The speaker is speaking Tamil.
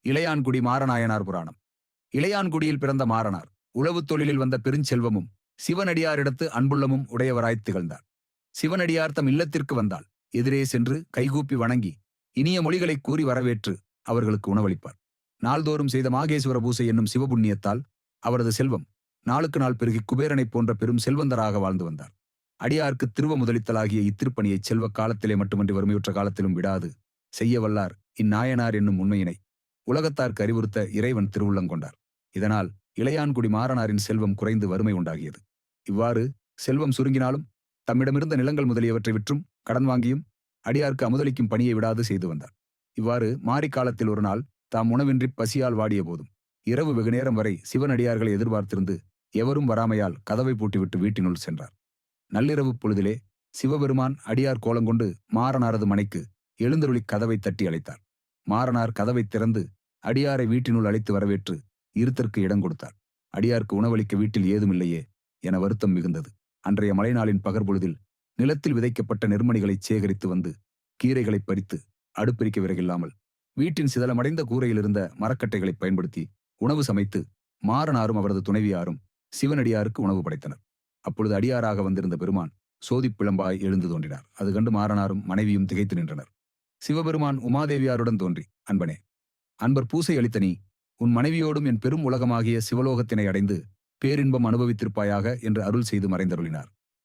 இளையான்குடி மாரநாயனார் புராணம். இளையான்குடியில் பிறந்த மாறனார் உழவுத் தொழிலில் வந்த பெருஞ்செல்வமும் சிவனடியாரிடத்து அன்புள்ளமும் உடையவராய்த் திகழ்ந்தார். சிவனடியார் தம் இல்லத்திற்கு வந்தால் எதிரே சென்று கைகூப்பி வணங்கி இனிய மொழிகளைக் கூறி வரவேற்று அவர்களுக்கு உணவளிப்பார். நாள்தோறும் செய்த மாகேஸ்வர பூசை என்னும் சிவபுண்ணியத்தால் அவரது செல்வம் நாளுக்கு நாள் பெருகி குபேரனைப் போன்ற பெரும் செல்வந்தராக வாழ்ந்து வந்தார். அடியார்க்கு திருவ முதலித்தலாகிய இத்திருப்பணியை செல்வ காலத்திலே மட்டுமன்றி வறுமையுற்ற காலத்திலும் விடாது செய்ய வல்லார் இந்நாயனார் என்னும் உண்மையினை உலகத்தார்க்கு அறிவுறுத்த இறைவன் திருவுள்ளங்கொண்டார். இதனால் இளையான்குடி மாறனாரின் செல்வம் குறைந்து வறுமை உண்டாகியது. இவ்வாறு செல்வம் சுருங்கினாலும் தம்மிடமிருந்த நிலங்கள் முதலியவற்றை விற்றும் கடன் வாங்கியும் அடியார்க்கு அமுதளிக்கும் பணியை விடாது செய்து வந்தார். இவ்வாறு மாரி காலத்தில் ஒரு நாள் தாம் உணவின்றி பசியால் வாடிய போதும் இரவு வெகுநேரம் வரை சிவனடியார்களை எதிர்பார்த்திருந்து எவரும் வராமையால் கதவை பூட்டிவிட்டு வீட்டினுள் சென்றார். நள்ளிரவு பொழுதிலே சிவபெருமான் அடியார் கோலங்கொண்டு மாறனாரது மனைக்கு எழுந்தருளி கதவை தட்டி அழைத்தார். மாறனார் கதவை திறந்து அடியாரை வீட்டினுள் அழைத்து வரவேற்று இருத்தற்கு இடம் கொடுத்தார். அடியார்க்கு உணவளிக்க வீட்டில் ஏதுமில்லையே என வருத்தம் மிகுந்தது. அன்றைய மழை நாளின் பகற்பொழுதில் நிலத்தில் விதைக்கப்பட்ட நெற்மணிகளை சேகரித்து வந்து கீரைகளை பறித்து அடுப்பெரிக்க விறகில்லாமல் வீட்டின் சிதலமடைந்த கூரையிலிருந்த மரக்கட்டைகளை பயன்படுத்தி உணவு சமைத்து மாறனாரும் அவரது துணைவியாரும் சிவனடியாருக்கு உணவு படைத்தனர். அப்பொழுது அடியாராக வந்திருந்த பெருமான் சோதிப்பிழம்பாய் எழுந்து தோன்றினார். அது கண்டு மாறனாரும் மனைவியும் திகைத்து நின்றனர். சிவபெருமான் உமாதேவியாருடன் தோன்றி, அன்பனே, அன்பர் பூசை அளித்த நீ உன் மனைவியோடும் என் பெரும் உலகமாகிய சிவலோகத்தினை அடைந்து பேரின்பம் அனுபவித்திருப்பாயாக என்று அருள் செய்து மறைந்தருளினார்.